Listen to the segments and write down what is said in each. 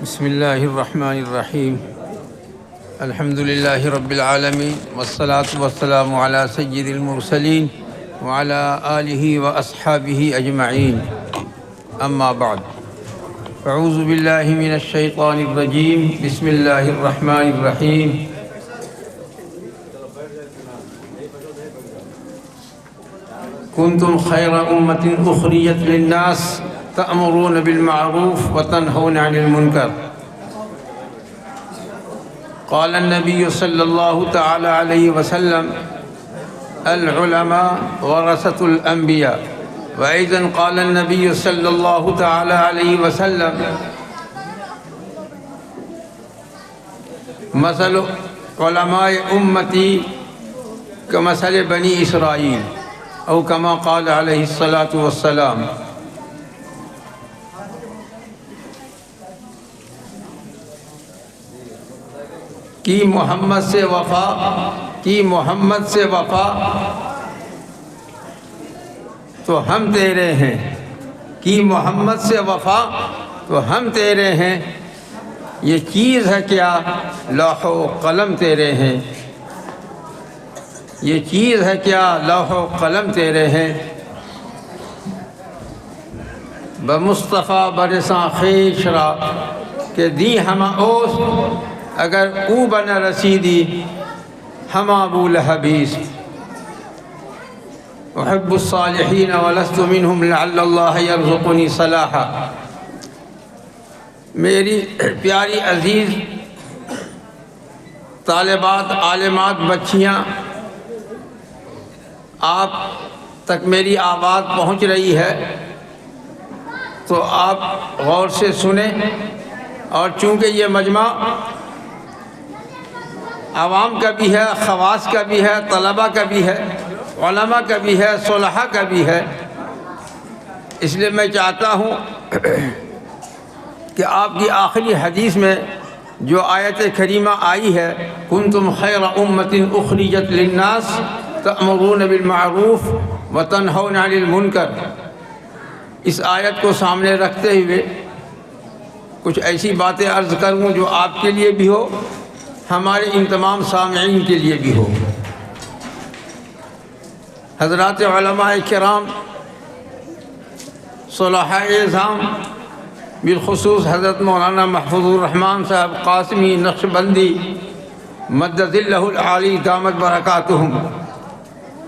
بسم الله الرحمن الرحيم. الحمد لله رب العالمين، والصلاة والسلام على سيد المرسلين وعلى آله وأصحابه أجمعين. أما بعد، أعوذ بالله من الشيطان الرجيم. بسم الله الرحمن الرحيم. كنتم خير أمة أخرجت للناس تأمرون بالمعروف وتنهون عن المنكر. قال النبي صلى الله تعالى عليه وسلم: العلماء ورثة الأنبياء. وأيضا قال النبي صلى الله تعالى عليه وسلم: مثل علماء أمتي كمثل بني إسرائيل، أو كما قال عليه الصلاة والسلام. کی محمد سے وفا تو ہم تیرے ہیں، کی محمد سے وفا تو ہم تیرے ہیں. یہ چیز ہے کیا؟ لوح و قلم تیرے ہیں. یہ چیز ہے کیا؟ لوح و قلم تیرے ہیں. بمصطفیٰ برساں خیش را کہ دی ہمہ اوس، اگر او بنا رسیدی ہم ابو لہبیس. احب الصالحین ولست منہم لعل اللہ یرزقنی صلاحا. میری پیاری عزیز طالبات، عالمات، بچیاں، آپ تک میری آواز پہنچ رہی ہے تو آپ غور سے سنیں. اور چونکہ یہ مجمع عوام کا بھی ہے، خواص کا بھی ہے، طلبہ کا بھی ہے، علماء کا بھی ہے، صلحاء کا بھی ہے، اس لیے میں چاہتا ہوں کہ آپ کی آخری حدیث میں جو آیت کریمہ آئی ہے، کنتم خیر امۃ اخرجت للناس تأمرون بالمعروف وتنہون عن المنکر، اس آیت کو سامنے رکھتے ہوئے کچھ ایسی باتیں عرض کروں جو آپ کے لیے بھی ہو، ہمارے ان تمام سامعین کے لیے بھی ہو. حضرات علماء کرام، صلحاء اعظام، بالخصوص حضرت مولانا محفوظ الرحمن صاحب قاسمی نقشبندی مد ظلہ العالی دامت برکاتہم،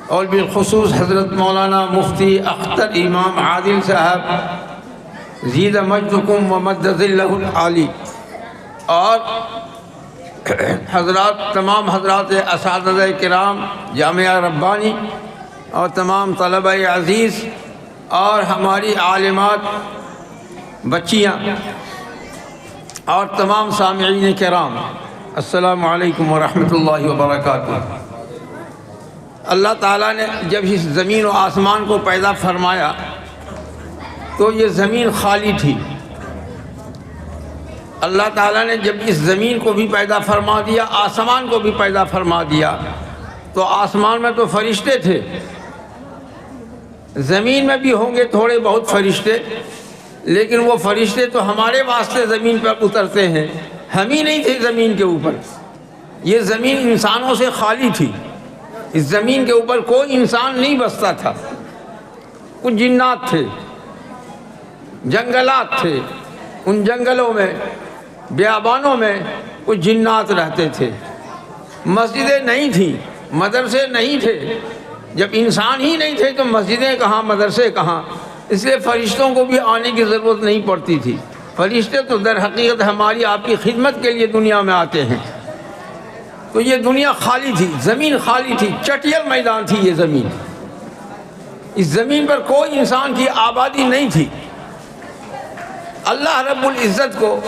اور بالخصوص حضرت مولانا مفتی اختر امام عادل صاحب زید مجدکم و مد ظلہ العالی، اور حضرات، تمام حضرات اساتذہ کرام جامعہ ربانی، اور تمام طلبہ عزیز، اور ہماری عالمات بچیاں، اور تمام سامعین کرام، السلام علیکم ورحمۃ اللہ وبرکاتہ. اللہ تعالیٰ نے جب اس زمین و آسمان کو پیدا فرمایا تو یہ زمین خالی تھی. اللہ تعالیٰ نے جب اس زمین کو بھی پیدا فرما دیا، آسمان کو بھی پیدا فرما دیا، تو آسمان میں تو فرشتے تھے، زمین میں بھی ہوں گے تھوڑے بہت فرشتے، لیکن وہ فرشتے تو ہمارے واسطے زمین پر اترتے ہیں، ہم ہی نہیں تھے زمین کے اوپر. یہ زمین انسانوں سے خالی تھی، اس زمین کے اوپر کوئی انسان نہیں بستا تھا. کچھ جنات تھے، جنگلات تھے، ان جنگلوں میں، بیابانوں میں کچھ جنات رہتے تھے. مسجدیں نہیں تھیں، مدرسے نہیں تھے. جب انسان ہی نہیں تھے تو مسجدیں کہاں، مدرسے کہاں؟ اس لیے فرشتوں کو بھی آنے کی ضرورت نہیں پڑتی تھی. فرشتے تو در حقیقت ہماری آپ کی خدمت کے لیے دنیا میں آتے ہیں. تو یہ دنیا خالی تھی، زمین خالی تھی، چٹیل میدان تھی یہ زمین. اس زمین پر کوئی انسان کی آبادی نہیں تھی. اللہ رب العزت کو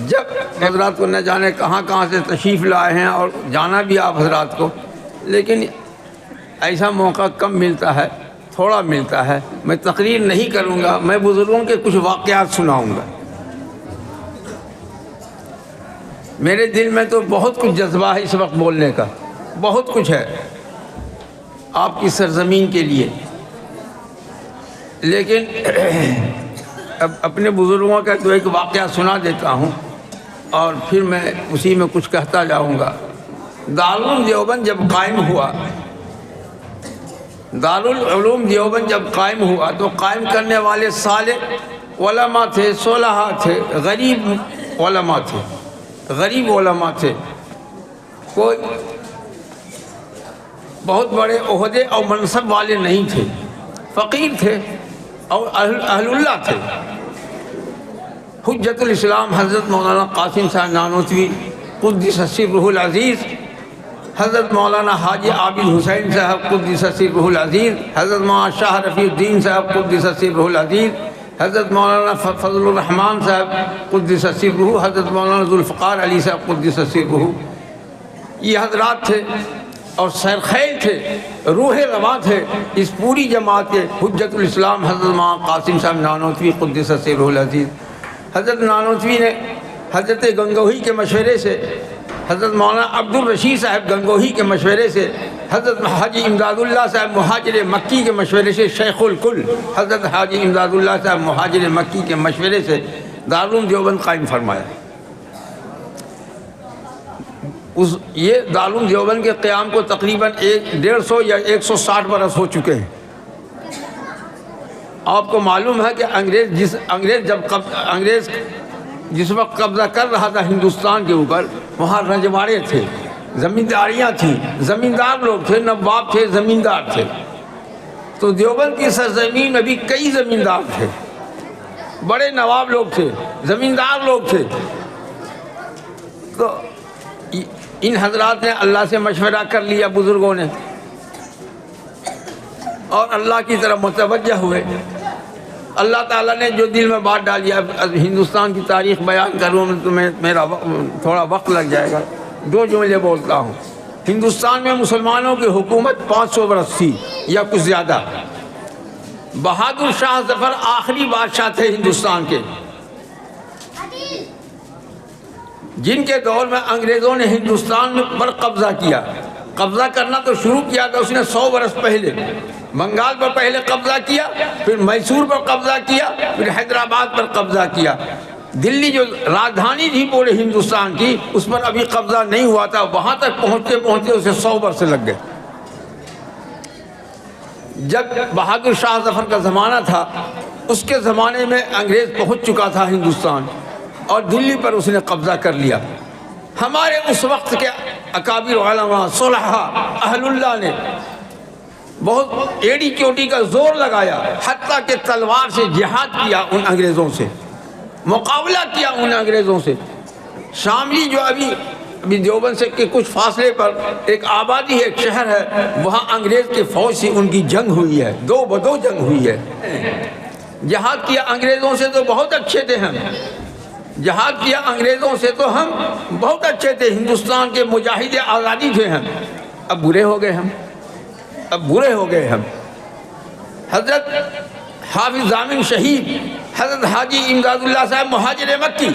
جب حضرات کو نہ جانے کہاں کہاں سے تشریف لائے ہیں، اور جانا بھی آپ حضرات کو، لیکن ایسا موقع کم ملتا ہے، تھوڑا ملتا ہے. میں تقریر نہیں کروں گا، میں بزرگوں کے کچھ واقعات سناؤں گا. میرے دل میں تو بہت کچھ جذبہ ہے اس وقت بولنے کا، بہت کچھ ہے آپ کی سرزمین کے لیے، لیکن اب اپنے بزرگوں کا تو ایک واقعہ سنا دیتا ہوں. اور پھر میں اسی میں کچھ کہتا جاؤں گا۔ دارالعلوم دیوبند جب قائم ہوا، دارالعلوم دیوبند جب قائم ہوا تو قائم کرنے والے صالح علماء تھے، صلحاء تھے، غریب علماء تھے، غریب علماء تھے، کوئی بہت بڑے عہدے اور منصب والے نہیں تھے، فقیر تھے اور اہل اللہ تھے۔ حجت الاسلام حضرت مولانا قاسم صاحب نانوتوی قدس سرہ العزیز، حضرت مولانا حاجی عابد حسین صاحب قدس سرہ العزیز، حضرت مولانا شاہ رفیع الدین صاحب قدس سرہ العزیز، حضرت مولانا فضل الرحمان صاحب قدس سرہ، حضرت مولانا ذوالفقار علی صاحب قدس سرہ، یہ حضرات تھے اور سرخیل تھے، روح رواں تھے اس پوری جماعت کے۔ حجت الاسلام حضرت مولانا قاسم صاحب نانوتوی قدس سرہ العزیز، حضرت نانوتوی نے حضرت گنگوہی کے مشورے سے، حضرت مولانا عبد الرشید صاحب گنگوہی کے مشورے سے، حضرت حاجی امداد اللہ صاحب مہاجر مکی کے مشورے سے، شیخ الکل حضرت حاجی امداد اللہ صاحب مہاجر مکی کے مشورے سے دارالعلوم دیوبند قائم فرمایا۔ یہ دارالعلوم دیوبند کے قیام کو تقریباً 150 یا 160 برس ہو چکے ہیں۔ آپ کو معلوم ہے کہ انگریز جس وقت قبضہ کر رہا تھا ہندوستان کے اوپر، وہاں رجواڑے تھے، زمینداریاں تھیں، زمیندار لوگ تھے، نواب تھے، زمیندار تھے۔ تو دیوبند کی سرزمین میں بھی کئی زمیندار تھے، بڑے نواب لوگ تھے، زمیندار لوگ تھے۔ تو ان حضرات نے اللہ سے مشورہ کر لیا، بزرگوں نے، اور اللہ کی طرف متوجہ ہوئے۔ اللہ تعالیٰ نے جو دل میں بات ڈالی، اب ہندوستان کی تاریخ بیان کروں تو میرا تھوڑا وقت لگ جائے گا، دو جملے بولتا ہوں۔ ہندوستان میں مسلمانوں کی حکومت 500 برس تھی یا کچھ زیادہ۔ بہادر شاہ ظفر آخری بادشاہ تھے ہندوستان کے، جن کے دور میں انگریزوں نے ہندوستان پر قبضہ کیا۔ قبضہ کرنا تو شروع کیا تھا اس نے 100 برس پہلے، بنگال پر پہلے قبضہ کیا، پھر میسور پر قبضہ کیا، پھر حیدرآباد پر قبضہ کیا۔ دلی جو راجدھانی تھی پورے ہندوستان کی، اس پر ابھی قبضہ نہیں ہوا تھا، وہاں تک پہنچتے پہنچتے اسے 100 برس لگ گئے۔ جب بہادر شاہ ظفر کا زمانہ تھا، اس کے زمانے میں انگریز پہنچ چکا تھا ہندوستان اور دلی پر اس نے قبضہ کر لیا۔ ہمارے اس وقت کے اکابر علماء، صلحاء، اہل اللہ نے بہت ایڑی چوٹی کا زور لگایا، حتیٰ کہ تلوار سے جہاد کیا ان انگریزوں سے، مقابلہ کیا ان انگریزوں سے۔ شاملی جو ابھی دیوبند سے کے کچھ فاصلے پر ایک آبادی ہے، ایک شہر ہے، وہاں انگریز کے فوج سے ان کی جنگ ہوئی ہے، 2 بدو جنگ ہوئی ہے۔ جہاد کیا انگریزوں سے تو بہت اچھے تھے ہم، جہاد کیا انگریزوں سے تو ہم بہت اچھے تھے، ہندوستان کے مجاہد آزادی تھے ہم۔ اب برے ہو گئے ہم، اب برے ہو گئے ہم۔ حضرت حافظ ضامن شہید، حضرت حاجی امداد اللہ صاحب مہاجر مکی،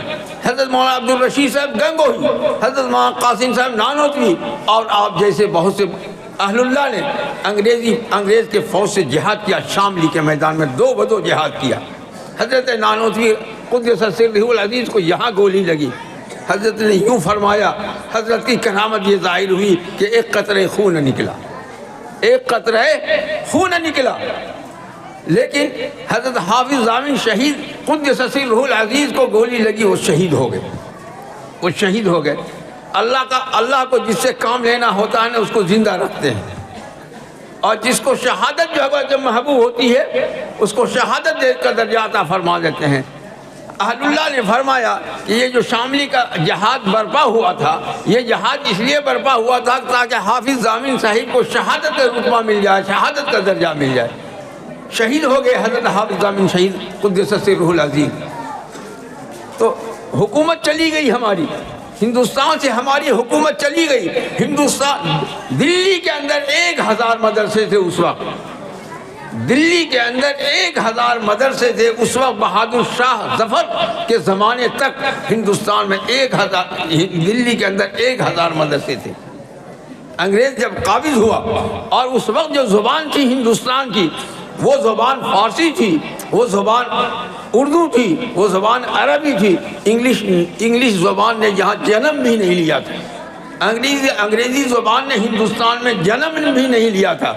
حضرت مولانا عبد الرشید صاحب گنگوہی، حضرت مولانا قاسم صاحب نانوتوی اور آپ جیسے بہت سے اہل اللہ نے انگریز کے فوج سے جہاد کیا، شاملی کے میدان میں 2 بدو جہاد کیا۔ حضرت نانوتوی قدس سرہ العزیز کو یہاں گولی لگی، حضرت نے یوں فرمایا، حضرت کی کرامت یہ ظاہر ہوئی کہ ایک قطرہ خون نکلا، ایک قطرہ خون نکلا، لیکن حضرت حافظ ضامن شہید قدس سرہ العزیز کو گولی لگی، وہ شہید ہو گئے، وہ شہید ہو گئے۔ اللہ کو جس سے کام لینا ہوتا ہے نا، اس کو زندہ رکھتے ہیں، اور جس کو شہادت جب محبوب ہوتی ہے اس کو شہادت دے کر درجہ عطا فرما دیتے ہیں۔ اہل اللہ نے فرمایا کہ یہ جو شاملی کا جہاد برپا ہوا تھا، یہ جہاد اس لیے برپا ہوا تھا تاکہ حافظ ضامن صاحب کو شہادت کا رتبہ مل جائے، شہادت کا درجہ مل جائے۔ شہید ہو گئے حضرت حافظ ضامن شہید قدس سرہ العزیز۔ تو حکومت چلی گئی ہماری، ہندوستان سے ہماری حکومت چلی گئی۔ ہندوستان دلی کے اندر 1000 مدرسے تھے اس وقت، دلی کے اندر 1000 مدرسے تھے اس وقت۔ بہادر شاہ ظفر کے زمانے تک ہندوستان میں 1000 دلی کے اندر 1000 مدرسے تھے۔ انگریز جب قابض ہوا اور اس وقت جو زبان تھی ہندوستان کی وہ زبان فارسی تھی، وہ زبان اردو تھی، وہ زبان عربی تھی، انگلش زبان نے یہاں جنم بھی نہیں لیا تھا، انگریزی زبان نے ہندوستان میں جنم بھی نہیں لیا تھا۔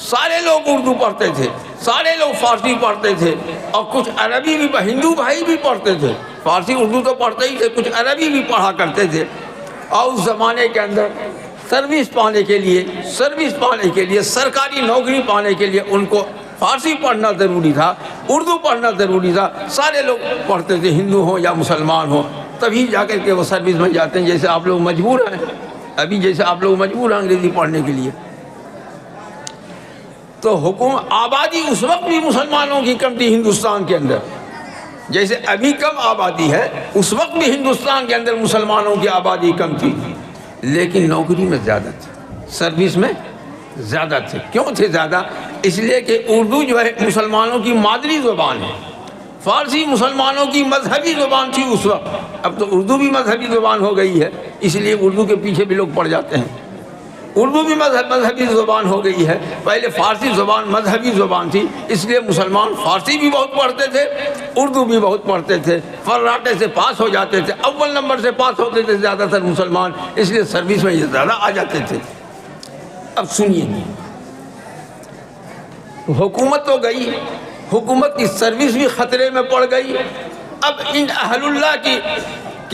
سارے لوگ اردو پڑھتے تھے، سارے لوگ فارسی پڑھتے تھے، اور کچھ عربی بھی، ہندو بھائی بھی پڑھتے تھے، فارسی اردو تو پڑھتے ہی تھے، کچھ عربی بھی پڑھا کرتے تھے۔ اور اس زمانے کے اندر سروس پانے کے لیے سرکاری نوکری پانے کے لیے ان کو فارسی پڑھنا ضروری تھا، اردو پڑھنا ضروری تھا۔ سارے لوگ پڑھتے تھے، ہندو ہوں یا مسلمان ہوں، تبھی جا کر کے وہ سروس میں جاتے ہیں۔ جیسے آپ لوگ مجبور ہیں، ابھی جیسے آپ لوگ مجبور ہیں انگریزی پڑھنے کے لیے، تو آبادی اس وقت بھی مسلمانوں کی کم تھی ہندوستان کے اندر، جیسے ابھی کم آبادی ہے، اس وقت بھی ہندوستان کے اندر مسلمانوں کی آبادی کم تھی، لیکن نوکری میں زیادہ تھی، سروس میں زیادہ تھے۔ کیوں تھے زیادہ؟ اس لیے کہ اردو جو ہے مسلمانوں کی مادری زبان ہے، فارسی مسلمانوں کی مذہبی زبان تھی اس وقت، اب تو اردو بھی مذہبی زبان ہو گئی ہے، اس لیے اردو کے پیچھے بھی لوگ پڑ جاتے ہیں۔ اردو بھی مذہبی زبان ہو گئی ہے، پہلے فارسی زبان مذہبی زبان تھی، اس لیے مسلمان فارسی بھی بہت پڑھتے تھے، اردو بھی بہت پڑھتے تھے، فراٹے سے پاس ہو جاتے تھے، اول نمبر سے پاس ہوتے تھے زیادہ تر مسلمان، اس لیے سروس میں یہ زیادہ آ جاتے تھے۔ اب سنیے، حکومت تو گئی، حکومت کی سروس بھی خطرے میں پڑ گئی۔ اب ان اہل اللہ کی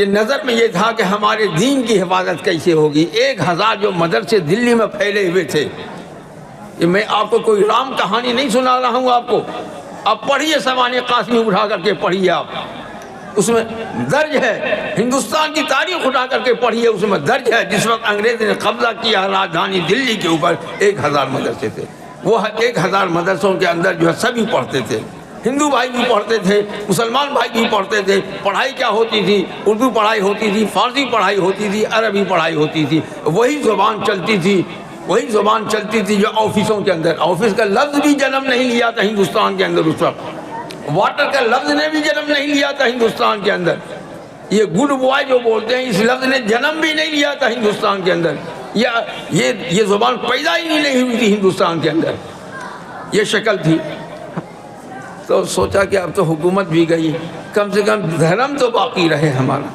نظر میں یہ تھا کہ ہمارے دین کی حفاظت کیسے ہوگی۔ 1000 جو مدرسے دلی میں پھیلے ہوئے تھے، میں آپ کو کوئی رام کہانی نہیں سنا رہا ہوں، آپ کو اب پڑھیے سوانح قاسمی اٹھا کر کے پڑھیے، آپ اس میں درج ہے، ہندوستان کی تاریخ اٹھا کر کے پڑھیے، اس میں درج ہے جس وقت انگریز نے قبضہ کیا راجدھانی دلی کے اوپر 1000 مدرسے تھے۔ وہ 1000 مدرسوں کے اندر جو ہے سبھی پڑھتے تھے، ہندو بھائی بھی پڑھتے تھے، مسلمان بھائی بھی پڑھتے تھے۔ پڑھائی کیا ہوتی تھی؟ اردو پڑھائی ہوتی تھی، فارسی پڑھائی ہوتی تھی، عربی پڑھائی ہوتی تھی، وہی زبان چلتی تھی جو آفسوں کے اندر، آفس کا لفظ بھی جنم نہیں لیا تھا ہندوستان کے اندر اس وقت، واٹر کا لفظ نے بھی جنم نہیں لیا تھا ہندوستان کے اندر، یہ گڈ بوائے جو بولتے ہیں اس لفظ نے جنم بھی نہیں لیا تھا ہندوستان کے اندر، یہ زبان پیدا ہی نہیں ہوئی تھی ہندوستان کے اندر، یہ شکل تھی۔ تو سوچا کہ اب تو حکومت بھی گئی، کم سے کم دھرم تو باقی رہے ہمارا،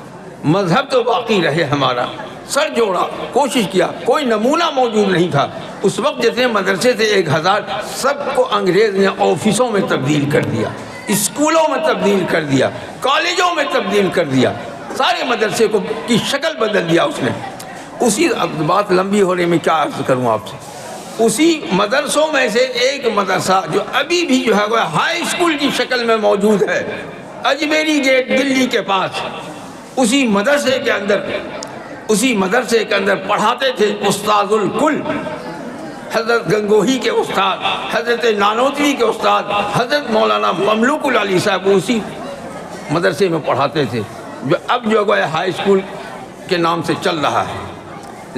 مذہب تو باقی رہے ہمارا۔ سر جوڑا، کوشش کیا، کوئی نمونہ موجود نہیں تھا اس وقت۔ جتنے مدرسے تھے 1000، سب کو انگریز نے آفسوں میں تبدیل کر دیا، اسکولوں میں تبدیل کر دیا، کالجوں میں تبدیل کر دیا، سارے مدرسے کی شکل بدل دیا اس نے۔ اسی بات لمبی ہو رہی، میں کیا عرض کروں آپ سے، اسی مدرسوں میں سے ایک مدرسہ جو ابھی بھی جو ہے وہ ہائی اسکول کی شکل میں موجود ہے، اجمیری گیٹ دلی کے پاس، اسی مدرسے کے اندر پڑھاتے تھے استاد الکل حضرت گنگوہی کے استاد، حضرت نانوتوی کے استاد، حضرت مولانا مملوک العلی صاحب، اسی مدرسے میں پڑھاتے تھے جو اب جو ہے ہائی اسکول کے نام سے چل رہا ہے۔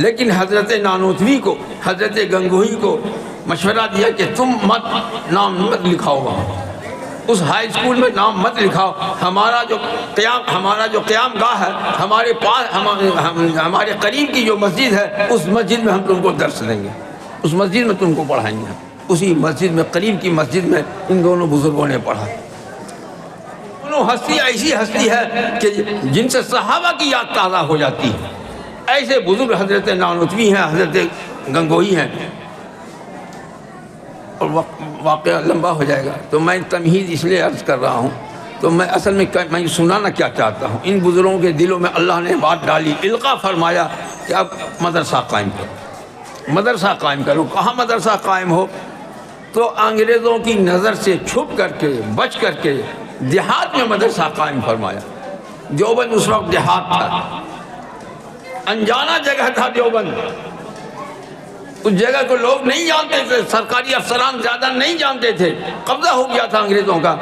لیکن حضرت نانوتوی کو، حضرت گنگوہی کو مشورہ دیا کہ تم نام مت لکھاؤ وہاں، اس ہائی اسکول میں نام مت لکھاؤ، ہمارا جو قیام گاہ ہے، ہمارے پاس ہمارے قریب کی جو مسجد ہے، اس مسجد میں ہم تم کو درس دیں گے، اس مسجد میں تم کو پڑھائیں گے۔ اسی مسجد میں، قریب کی مسجد میں ان دونوں بزرگوں نے پڑھا۔ دونوں ہستی ایسی ہستی ہے کہ جن سے صحابہ کی یاد تازہ ہو جاتی ہے، ایسے بزرگ حضرت نانوتوی ہیں، حضرت گنگوہی ہیں۔ اور واقعہ لمبا ہو جائے گا تو میں تمہید اس لیے عرض کر رہا ہوں، تو میں اصل میں سنانا کیا چاہتا ہوں، ان بزرگوں کے دلوں میں اللہ نے بات ڈالی، القاء فرمایا کہ اب مدرسہ قائم کرو، مدرسہ قائم کرو۔ کہاں مدرسہ قائم ہو؟ تو انگریزوں کی نظر سے چھپ کر کے، بچ کر کے دیہات میں مدرسہ قائم فرمایا۔ دیوبند اس وقت دیہات تھا، انجانا جگہ تھا دیوبند، اس جگہ کو لوگ نہیں جانتے تھے، سرکاری افسران زیادہ نہیں جانتے تھے، قبضہ ہو گیا تھا انگریزوں کا۔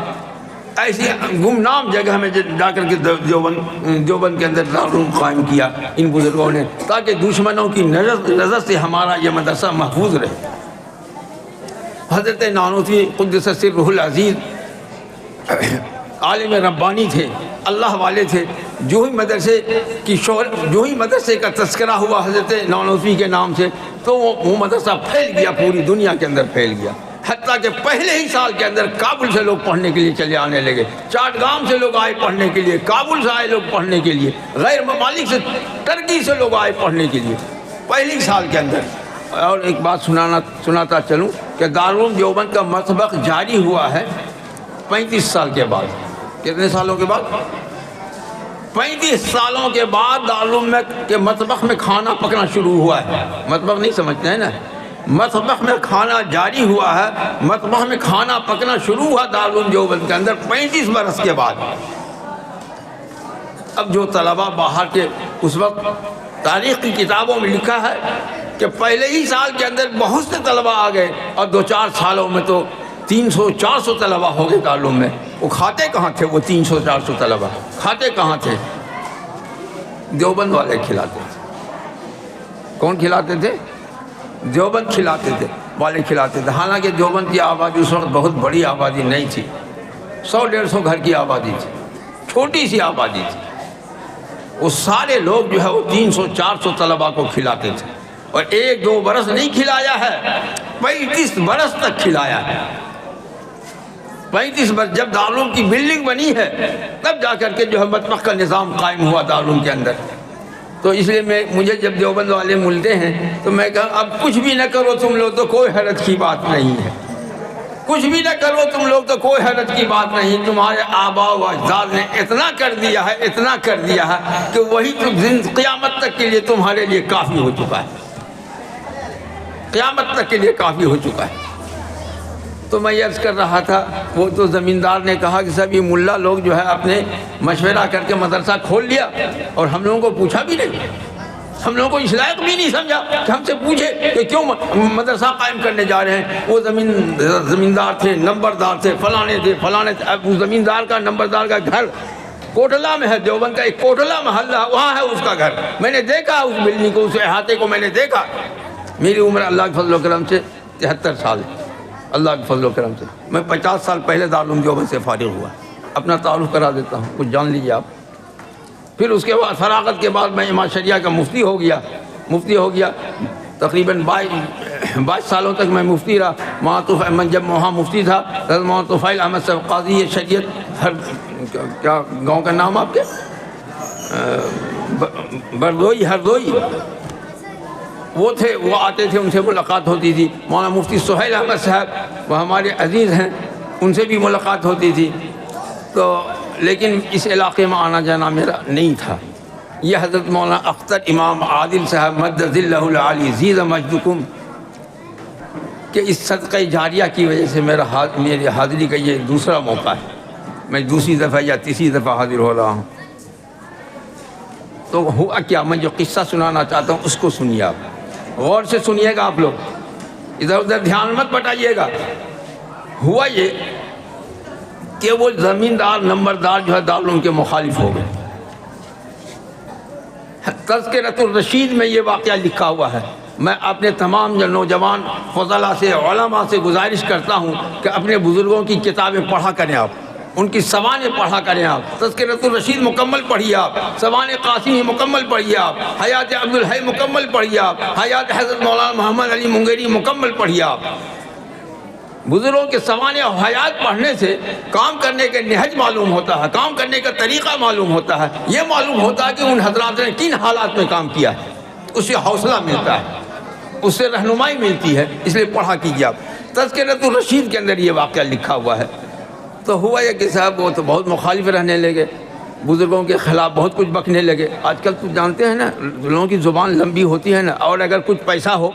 ایسی گمنام جگہ میں جا کر کے دیوبند کے اندر دارالعلوم قائم کیا ان بزرگوں نے، تاکہ دشمنوں کی نظر سے ہمارا یہ مدرسہ محفوظ رہے۔ حضرت نانوتوی قدس سرہ العزیز عالم ربانی تھے، اللہ والے تھے۔ جو ہی مدرسے کا تذکرہ ہوا حضرت نانوتوی کے نام سے، تو وہ مدرسہ پھیل گیا، پوری دنیا کے اندر پھیل گیا۔ حتیٰ کہ پہلے ہی سال کے اندر کابل سے لوگ پڑھنے کے لیے چلے آنے لگے، چاٹگام سے لوگ آئے پڑھنے کے لیے، کابل سے آئے لوگ پڑھنے کے لیے، غیر ممالک سے، ترکی سے لوگ آئے پڑھنے کے لیے پہلی سال کے اندر۔ اور ایک بات سناتا چلوں کہ دارالعلوم دیوبند کا مسبق جاری ہوا ہے 35 سال کے بعد۔ کتنے سالوں کے بعد؟ 35 سالوں کے بعد دارالعلوم کے مطبخ میں کھانا پکنا شروع ہوا ہے۔ مطبخ نہیں سمجھتے ہیں نا، مطبخ میں کھانا جاری ہوا ہے، مطبخ میں کھانا پکنا شروع ہوا دارالعلوم دیوبند کے اندر 35 برس کے بعد۔ اب جو طلبہ باہر کے، اس وقت تاریخ کی کتابوں میں لکھا ہے کہ پہلے ہی سال کے اندر بہت سے طلبہ آ گئے، اور 2-4 سالوں میں تو 300-400 طلبہ ہو گئے دارالعلوم میں۔ وہ کھاتے کہاں تھے وہ 300-400 طلبہ؟ کھاتے کہاں تھے؟ دیوبند والے کھلاتے تھے۔ کون کھلاتے تھے؟ دیوبند کھلاتے تھے، والے کھلاتے تھے۔ حالانکہ دیوبند کی آبادی اس وقت بہت بڑی آبادی نہیں تھی، 100-150 گھر کی آبادی تھی، چھوٹی سی آبادی تھی۔ وہ سارے لوگ جو ہے وہ 300-400 طلبہ کو کھلاتے تھے، اور 1-2 برس نہیں کھلایا ہے، 35 برس تک کھلایا ہے۔ 35 برس جب دارالعلوم کی بلڈنگ بنی ہے تب جا کر کے جو ہے مطبخ کا نظام قائم ہوا دارالعلوم کے اندر۔ تو اس لیے مجھے جب دیوبند والے ملتے ہیں تو میں کہا اب کچھ بھی نہ کرو تم لوگ تو کوئی حیرت کی بات نہیں ہے، کچھ بھی نہ کرو تم لوگ تو کوئی حیرت کی بات نہیں۔ تمہارے آباء و اجداد نے اتنا کر دیا ہے، اتنا کر دیا ہے کہ وہی تو قیامت تک کے لیے تمہارے لیے کافی ہو چکا ہے، قیامت تک کے لیے کافی ہو چکا ہے۔ تو میں عرض کر رہا تھا، وہ تو زمیندار نے کہا کہ صاحب یہ ملا لوگ جو ہے اپنے مشورہ کر کے مدرسہ کھول لیا، اور ہم لوگوں کو پوچھا بھی نہیں، ہم لوگوں کو اس لائق بھی نہیں سمجھا کہ ہم سے پوچھے کہ کیوں مدرسہ قائم کرنے جا رہے ہیں۔ وہ زمیندار تھے، نمبردار تھے، فلانے تھے، فلانے تھے۔ اب اس زمیندار کا، نمبردار کا گھر کوٹلہ میں ہے، دیوبند کا ایک کوٹلہ محلہ، وہاں ہے اس کا گھر۔ میں نے دیکھا اس بلڈنگ کو، اس احاطے کو میں نے دیکھا۔ میری عمر اللہ کے فضل و کرم سے 73 سال ہے، اللہ کے فضل و کرم سے۔ میں 50 سال پہلے دارالعلوم دیوبند سے فارغ ہوا، اپنا تعارف کرا دیتا ہوں، کچھ جان لیجیے آپ۔ پھر اس کے بعد فراغت کے بعد میں امام شریعہ کا مفتی ہو گیا، تقریباً 22 سالوں تک میں مفتی رہا۔ معطوف احمد جب وہاں مفتی تھا، حضرت طفیل احمد صاحب قاضی شریعت، کیا گاؤں کا نام آپ کے؟ ہردوئی وہ تھے، وہ آتے تھے، ان سے ملاقات ہوتی تھی۔ مولانا مفتی سہیل احمد صاحب وہ ہمارے عزیز ہیں، ان سے بھی ملاقات ہوتی تھی۔ تو لیکن اس علاقے میں آنا جانا میرا نہیں تھا۔ یہ حضرت مولانا اختر امام عادل صاحب مد ذلہ العالی زید مجدکم کہ اس صدقہ جاریہ کی وجہ سے میری حاضری کا یہ دوسرا موقع ہے، میں دوسری دفعہ یا تیسری دفعہ حاضر ہو رہا ہوں۔ تو ہوا کیا، میں جو قصہ سنانا چاہتا ہوں اس کو سنیے، آپ غور سے سنیے گا، آپ لوگ ادھر ادھر دھیان مت بٹائیے گا۔ ہوا یہ کہ وہ زمیندار نمبردار جو ہے دارالعلوم کے مخالف ہو گئے۔ تذکرۃ الرشید میں یہ واقعہ لکھا ہوا ہے۔ میں اپنے تمام نوجوان فضلاء سے، علماء سے گزارش کرتا ہوں کہ اپنے بزرگوں کی کتابیں پڑھا کریں، آپ ان کی سوانح پڑھا کریں، آپ تذکرۃ الرشید مکمل پڑھیے، آپ سوانح قاسمی مکمل پڑھیے، آپ حیات عبدالحی مکمل پڑھیے، آپ حیات حضرت مولانا محمد علی منگیری مکمل پڑھیے۔ آپ بزرگوں کے سوانح و حیات پڑھنے سے کام کرنے کے نہج معلوم ہوتا ہے، کام کرنے کا طریقہ معلوم ہوتا ہے، یہ معلوم ہوتا ہے کہ ان حضرات نے کن حالات میں کام کیا ہے، اس سے حوصلہ ملتا ہے، اس سے رہنمائی ملتی ہے۔ اس لیے پڑھا کیجیے آپ، تذکرۃ الرشید کے اندر یہ واقعہ لکھا ہوا ہے۔ تو ہوا یہ کہ صاحب وہ تو بہت مخالف رہنے لگے، بزرگوں کے خلاف بہت کچھ بکنے لگے۔ آج کل تو جانتے ہیں نا، لوگوں کی زبان لمبی ہوتی ہے نا، اور اگر کچھ پیسہ ہو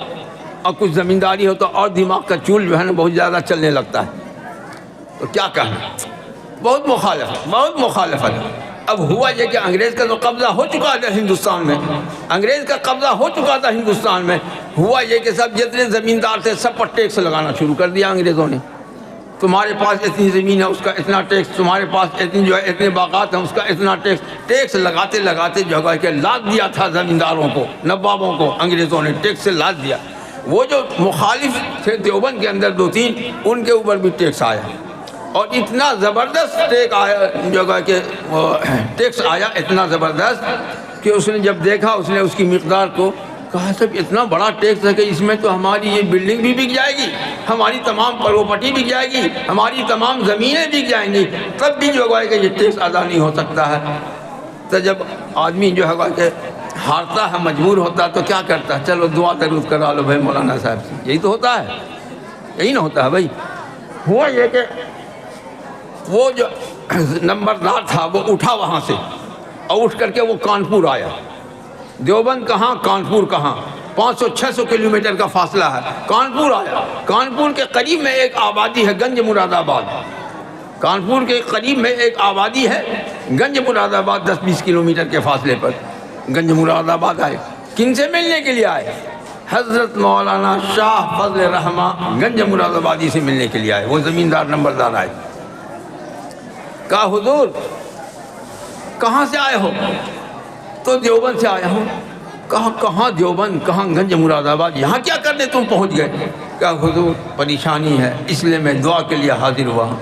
اور کچھ زمینداری ہو تو اور دماغ کا چول جو ہے نا بہت زیادہ چلنے لگتا ہے۔ تو کیا کہنا، بہت مخالفت۔ اب ہوا یہ کہ انگریز کا تو قبضہ ہو چکا تھا ہندوستان میں، انگریز کا قبضہ ہو چکا تھا ہندوستان میں۔ ہوا یہ کہ سب جتنے زمیندار تھے سب پر ٹیکس لگانا شروع کر دیا انگریزوں نے۔ تمہارے پاس اتنی زمین ہے اس کا اتنا ٹیکس، تمہارے پاس اتنی جو ہے اتنے باغات ہیں اس کا اتنا ٹیکس لگاتے جو ہے کہ لاد دیا تھا زمینداروں کو، نوابوں کو انگریزوں نے ٹیکس سے لاد دیا۔ وہ جو مخالف تھے دیوبند کے اندر 2-3 ان کے اوپر بھی ٹیکس آیا، اور اتنا زبردست ٹیکس آیا اتنا زبردست کہ اس نے جب دیکھا، اس نے اس کی مقدار کو کہا، صاحب اتنا بڑا ٹیکس ہے کہ اس میں تو ہماری یہ بلڈنگ بھی بک جائے گی، ہماری تمام پراپرٹی بک جائے گی، ہماری تمام زمینیں بک جائیں گی، تب بھی جو ہے کہ یہ ٹیکس ادا نہیں ہو سکتا ہے۔ تو جب آدمی جو ہے کہ ہارتا ہے، مجبور ہوتا ہے، تو کیا کرتا ہے؟ چلو دعا ضرور کرا لو بھائی مولانا صاحب سے۔ یہی تو ہوتا ہے، یہی نہ ہوتا ہے بھائی۔ ہوا یہ کہ وہ جو نمبردار تھا وہ اٹھا وہاں سے، اور اٹھ کر کے وہ کانپور آیا۔ دیوبند کہاں، کانپور کہاں، 500-600 کلومیٹر کا فاصلہ ہے۔ کانپور آیا۔ کانپور کے قریب میں ایک آبادی ہے گنج مراد آباد۔ کانپور کے قریب میں ایک آبادی ہے گنج مراد آباد، 10-20 کلومیٹر کے فاصلے پر گنج مراد آباد آئے۔ کن سے ملنے کے لیے آئے؟ حضرت مولانا شاہ فضل الرحمن گنج مراد آبادی سے ملنے کے لیے آئے۔ وہ زمیندار نمبردار آئے۔ کہا حضور کہاں سے آئے ہو؟ تو دیوبند سے آیا ہوں۔ کہا کہاں دیوبند، کہاں گنج مراد آباد، یہاں کیا کرنے تم پہنچ گئے؟ کہا حضور پریشانی ہے، اس لیے میں دعا کے لیے حاضر ہوا ہوں۔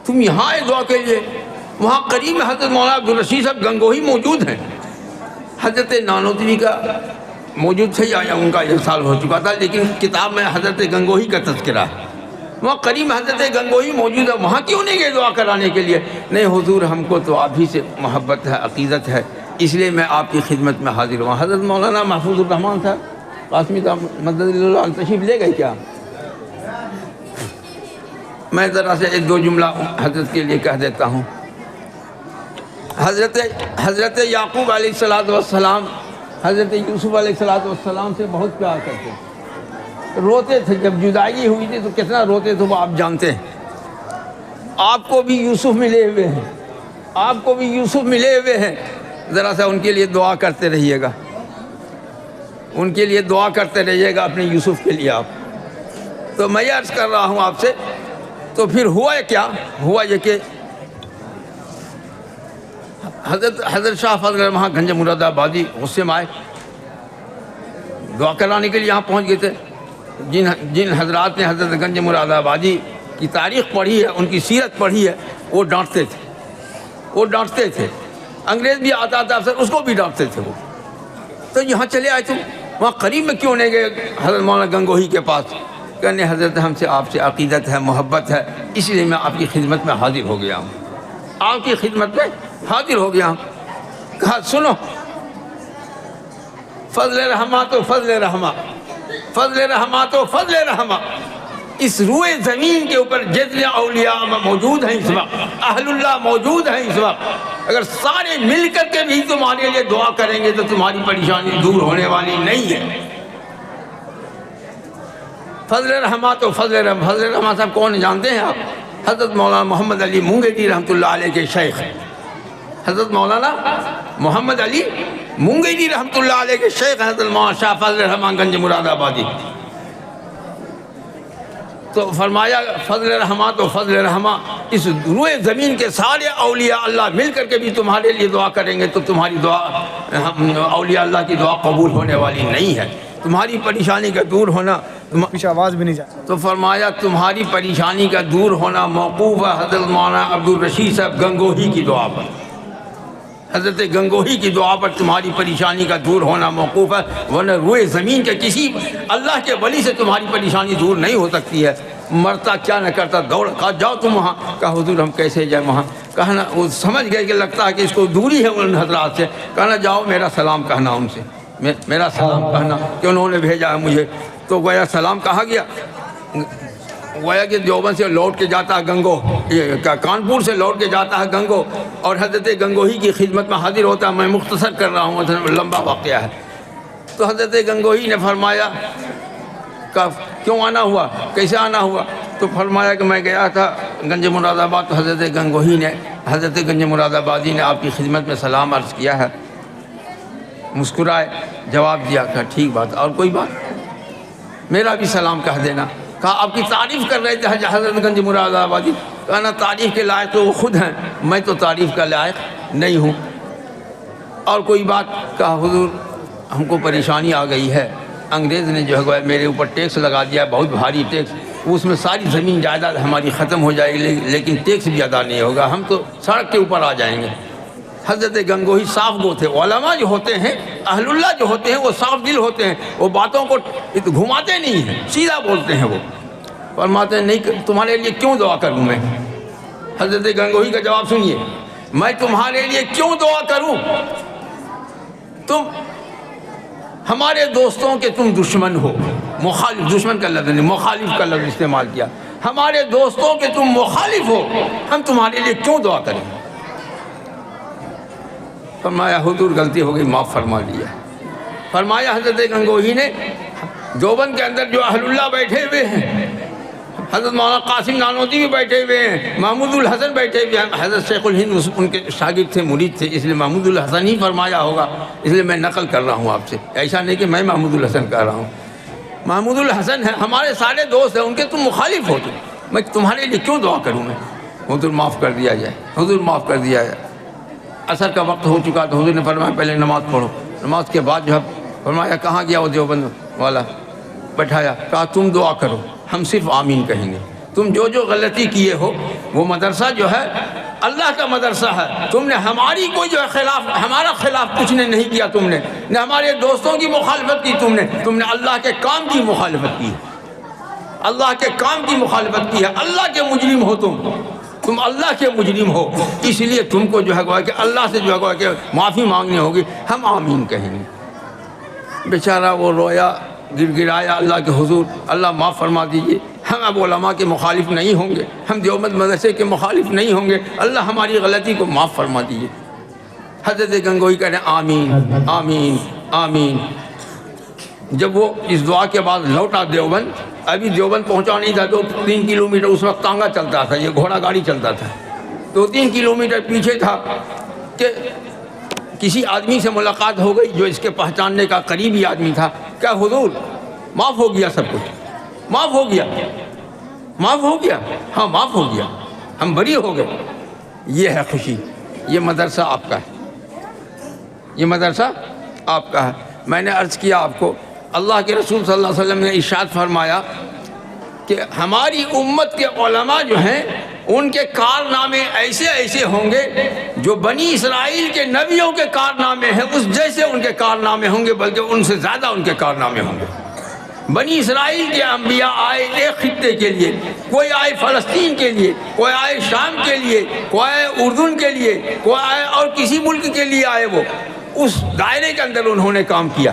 تم یہاں آئے دعا کے لیے؟ وہاں قریب میں حضرت مولانا عبدالرشید صاحب گنگوہی موجود ہیں۔ حضرت نانوتوی کا موجود تھے، یا ان کا ارسال ہو چکا تھا، لیکن کتاب میں حضرت گنگوہی کا تذکرہ ہے۔ وہاں قریب میں حضرت گنگوہی موجود ہے، وہاں کیوں نہیں گئے دعا کرانے کے لیے؟ نہیں حضور ہم کو تو آپ ہی سے محبت ہے، عقیدت ہے، اس لیے میں آپ کی خدمت میں حاضر ہوا۔ حضرت مولانا محفوظ الرحمان صاحب قاسمی کا مدد اللہ تشریف لے گئے کیا؟ میں ذرا سے ایک دو جملہ حضرت کے لیے کہہ دیتا ہوں۔ حضرت یعقوب علیہ السلام حضرت یوسف علیہ السلام سے بہت پیار کرتے تھے، روتے تھے جب جدائی ہوئی تھی تو کتنا روتے تھے وہ آپ جانتے ہیں۔ آپ کو بھی یوسف ملے ہوئے ہیں، آپ کو بھی یوسف ملے ہوئے ہیں، ذرا سا ان کے لیے دعا کرتے رہیے گا، ان کے لیے دعا کرتے رہیے گا اپنے یوسف کے لیے آپ۔ تو میں یہ عرض کر رہا ہوں آپ سے، تو پھر ہوا کیا؟ ہوا یہ کہ حضرت شاہ فضل وہاں گنج مراد آبادی غصے میں آئے، دعا کرانے کے لیے یہاں پہنچ گئے تھے۔ جن حضرات نے حضرت گنج مراد آبادی کی تاریخ پڑھی ہے، ان کی سیرت پڑھی ہے، وہ ڈانٹتے تھے، انگریز بھی آتا تھا افسر، اس کو بھی ڈانٹتے تھے وہ۔ تو یہاں چلے آئے تم، وہاں قریب میں کیوں نہیں گئے حضرت مولانا گنگوہی کے پاس؟ کہنے حضرت ہم سے آپ سے عقیدت ہے، محبت ہے، اس لیے میں آپ کی خدمت میں حاضر ہو گیا ہوں، آپ کی خدمت میں حاضر ہو گیا ہوں۔ کہا سنو، فضل رحمہ تو فضل رحمہ، فضل رحمہ تو فضل رحمہ، اس روئے زمین کے اوپر جتنے اولیاء موجود ہیں اس وقت، اہل اللہ موجود ہیں اس وقت، اگر سارے مل کر کے بھی تمہارے لیے دعا کریں گے تو تمہاری پریشانی دور ہونے والی نہیں ہے۔ فضل رحمہ تو فضل رحمہ، فضل رحمہ صاحب کون جانتے ہیں آپ؟ حضرت مولانا محمد علی مونگیری رحمۃ اللہ علیہ کے شیخ، حضرت مولانا محمد علی مونگیری رحمۃ اللہ علیہ کے شیخ حضرت مولانا شاہ فضل رحمہ گنج مراد آبادی۔ تو فرمایا فضل رحمہ تو فضل رحمہ، اس روئے زمین کے سارے اولیاء اللہ مل کر کے بھی تمہارے لیے دعا کریں گے تو تمہاری دعا، اولیاء اللہ کی دعا قبول ہونے والی نہیں ہے، تمہاری پریشانی کا دور ہونا، پیچھے آواز بھی نہیں جائے۔ تو فرمایا تمہاری پریشانی کا دور ہونا موقوف ہے حضرت مولانا عبدالرشید صاحب گنگوہی کی دعا پر، حضرت گنگوہی کی دعا پر تمہاری پریشانی کا دور ہونا موقوف ہے، ورنہ روئے زمین کے کسی اللہ کے ولی سے تمہاری پریشانی دور نہیں ہو سکتی ہے۔ مرتا کیا نہ کرتا، دوڑ کہا جاؤ تم وہاں۔ کہا حضور ہم کیسے جائیں وہاں؟ کہنا وہ سمجھ گئے کہ لگتا ہے کہ اس کو دوری ہے ان حضرات سے، کہنا جاؤ میرا سلام کہنا ان سے، میرا سلام کہنا کہ انہوں نے بھیجا ہے مجھے۔ تو گویا سلام کہا گیا، گویا کہ دیوبند سے لوٹ کے جاتا ہے گنگو، کانپور سے لوٹ کے جاتا ہے گنگو، اور حضرت گنگوہی کی خدمت میں حاضر ہوتا ہے۔ میں مختصر کر رہا ہوں، لمبا واقعہ ہے۔ تو حضرت گنگوہی نے فرمایا کہ کیوں آنا ہوا، کیسے آنا ہوا؟ تو فرمایا کہ میں گیا تھا گنج مراد آباد، تو حضرت گنگوہی نے، حضرت گنج مراد آبادی نے آپ کی خدمت میں سلام عرض کیا ہے، مسکرائے، جواب دیا کہ ٹھیک بات، اور کوئی بات؟ میرا بھی سلام کہہ دینا۔ کہا آپ کی تعریف کر رہے تھے حضرت گنج مراد آبادی، کہنا تعریف کے لائق تو وہ خود ہیں، میں تو تعریف کا لائق نہیں ہوں، اور کوئی بات؟ کہا حضور ہم کو پریشانی آ گئی ہے، انگریز نے جو ہے میرے اوپر ٹیکس لگا دیا، بہت بھاری ٹیکس، اس میں ساری زمین جائیداد ہماری ختم ہو جائے گی، لیکن ٹیکس بھی ادا نہیں ہوگا، ہم تو سڑک کے اوپر آ جائیں گے، حضرت گنگوہی صاف گو تھے. علماء جو ہوتے ہیں، اہل اللہ جو ہوتے ہیں، وہ صاف دل ہوتے ہیں، وہ باتوں کو گھماتے نہیں ہیں، سیدھا بولتے ہیں. وہ فرماتے ہیں نہیں تمہارے لیے کیوں دعا کروں میں. حضرت گنگوہی کا جواب سنیے، میں تمہارے لیے کیوں دعا کروں؟ تم ہمارے دوستوں کے تم دشمن ہو. مخالف، دشمن کا لفظ نہیں، مخالف کا لفظ استعمال کیا. ہمارے دوستوں کے تم مخالف ہو، ہم تمہارے لیے کیوں دعا کریں؟ فرمایا حضور غلطی ہو گئی، معاف فرما دیا. فرمایا حضرت گنگوہی نے دیوبند کے اندر جو اہل اللہ بیٹھے ہوئے ہیں، حضرت مولانا قاسم نانوتوی بھی بیٹھے ہوئے ہیں، محمود الحسن بیٹھے ہوئے ہیں. حضرت شیخ الہند ان کے شاگرد تھے، مرید تھے، اس لیے محمود الحسن ہی فرمایا ہوگا، اس لیے میں نقل کر رہا ہوں آپ سے. ایسا نہیں کہ میں محمود الحسن کہہ رہا ہوں. محمود الحسن ہے، ہمارے سارے دوست ہیں، ان کے تم مخالف ہو. میں تمہارے لیے کیوں دعا کروں میں؟ حضور معاف کر دیا جائے، حضور معاف کر دیا جائے. عصر کا وقت ہو چکا تو حضور نے فرمایا پہلے نماز پڑھو. نماز کے بعد جو ہے فرمایا کہاں گیا وہ دیوبند والا، بٹھایا، کہا تم دعا کرو، ہم صرف آمین کہیں گے. تم جو جو غلطی کیے ہو، وہ مدرسہ جو ہے اللہ کا مدرسہ ہے. تم نے ہماری کوئی جو ہے خلاف، ہمارا خلاف کچھ نے نہیں کیا. تم نے نہ ہمارے دوستوں کی مخالفت کی، تم نے اللہ کے کام کی مخالفت کی، اللہ کے کام کی مخالفت کی ہے. اللہ کے مجرم ہو تم اللہ کے مجرم ہو. اس لیے تم کو جو ہے گویا کہ اللہ سے جو ہے گویا کہ معافی مانگنی ہوگی. ہم آمین کہیں گے. بیچارہ وہ رویا، گر گرایا اللہ کے حضور، اللہ معاف فرما دیجیے. ہم اب علماء کے مخالف نہیں ہوں گے، ہم دیوبند مدرسے کے مخالف نہیں ہوں گے، اللہ ہماری غلطی کو معاف فرما دیجیے. حضرت گنگوہی کہہ رہے ہیں آمین آمین آمین. جب وہ اس دعا کے بعد لوٹا دیوبند، ابھی دیوبند پہنچا نہیں تھا، 2-3 کلومیٹر اس وقت تانگا چلتا تھا، یہ گھوڑا گاڑی چلتا تھا. 2-3 کلومیٹر پیچھے تھا کہ کسی آدمی سے ملاقات ہو گئی جو اس کے پہچاننے کا قریبی آدمی تھا. کیا حضور معاف ہو گیا، سب کچھ معاف ہو گیا؟ معاف ہو گیا؟ ہاں معاف ہو گیا، ہم بری ہو گئے. یہ ہے خوشی. یہ مدرسہ آپ کا ہے، یہ مدرسہ آپ کا ہے. میں نے عرض کیا آپ کو، اللہ کے رسول صلی اللہ علیہ وسلم نے ارشاد فرمایا کہ ہماری امت کے علماء جو ہیں ان کے کارنامے ایسے ایسے ہوں گے جو بنی اسرائیل کے نبیوں کے کارنامے ہیں اس جیسے ان کے کارنامے ہوں گے، بلکہ ان سے زیادہ ان کے کارنامے ہوں گے. بنی اسرائیل کے انبیاء آئے ایک خطے کے لیے، کوئی آئے فلسطین کے لیے، کوئی آئے شام کے لیے، کوئی آئے اردن کے لیے، کوئی آئے اور کسی ملک کے لیے آئے. وہ اس دائرے کے اندر انہوں نے کام کیا.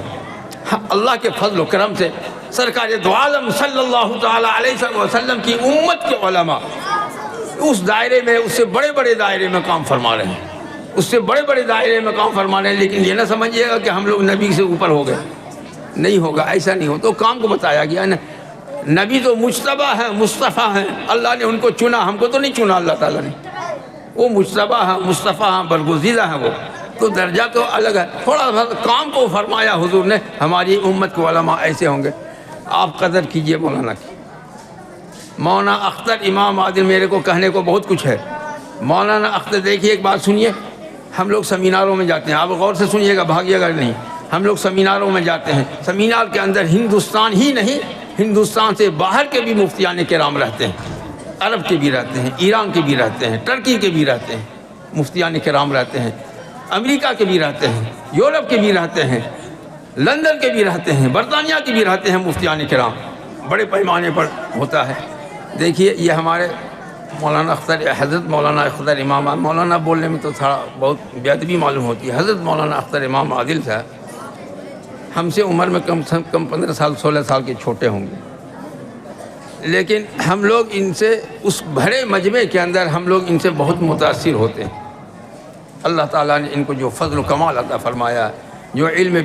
اللہ کے فضل و کرم سے سرکار دو عالم صلی اللہ تعالیٰ علیہ وسلم کی امت کے علماء اس دائرے میں، اس سے بڑے بڑے دائرے میں کام فرما رہے ہیں، اس سے بڑے بڑے دائرے میں کام فرما رہے ہیں. لیکن یہ نہ سمجھیے گا کہ ہم لوگ نبی سے اوپر ہو گئے، نہیں ہوگا، ایسا نہیں ہو. تو کام کو بتایا گیا نا، نبی تو مجتبیٰ ہیں، مصطفیٰ ہیں، اللہ نے ان کو چنا، ہم کو تو نہیں چنا اللہ تعالیٰ نے. وہ مجتبیٰ ہیں، مصطفیٰ ہیں، برگزیدہ ہیں. وہ تو درجہ تو الگ ہے. تھوڑا سا کام کو فرمایا حضور نے، ہماری امت کے علماء ایسے ہوں گے. آپ قدر کیجئے مولانا کی. مولانا اختر امام عادل، میرے کو کہنے کو بہت کچھ ہے. مولانا اختر دیکھیے، ایک بات سنیے، ہم لوگ سیمیناروں میں جاتے ہیں، آپ غور سے سنیے گا، بھاگیے گا نہیں. ہم لوگ سیمیناروں میں جاتے ہیں، سیمینار کے اندر ہندوستان ہی نہیں، ہندوستان سے باہر کے بھی مفتیان کرام رہتے ہیں، عرب کے بھی رہتے ہیں، ایران کے بھی رہتے ہیں، ترکی کے بھی رہتے ہیں، مفتیان کرام رہتے ہیں، امریکہ کے بھی رہتے ہیں، یورپ کے بھی رہتے ہیں، لندن کے بھی رہتے ہیں، برطانیہ کے بھی رہتے ہیں مفتیان کرام. بڑے پیمانے پر ہوتا ہے. دیکھیے یہ ہمارے مولانا اختر، حضرت مولانا اختر امام، مولانا بولنے میں تو تھوڑا بہت بے ادبی معلوم ہوتی ہے. حضرت مولانا اختر امام عادل صاحب ہم سے عمر میں کم سے کم 15 سال 16 سال کے چھوٹے ہوں گے، لیکن ہم لوگ ان سے اس بھرے مجمع کے اندر ہم لوگ ان سے بہت متاثر ہوتے ہیں. اللہ تعالیٰ نے ان کو جو فضل و کمال عطا فرمایا ہے، جو علم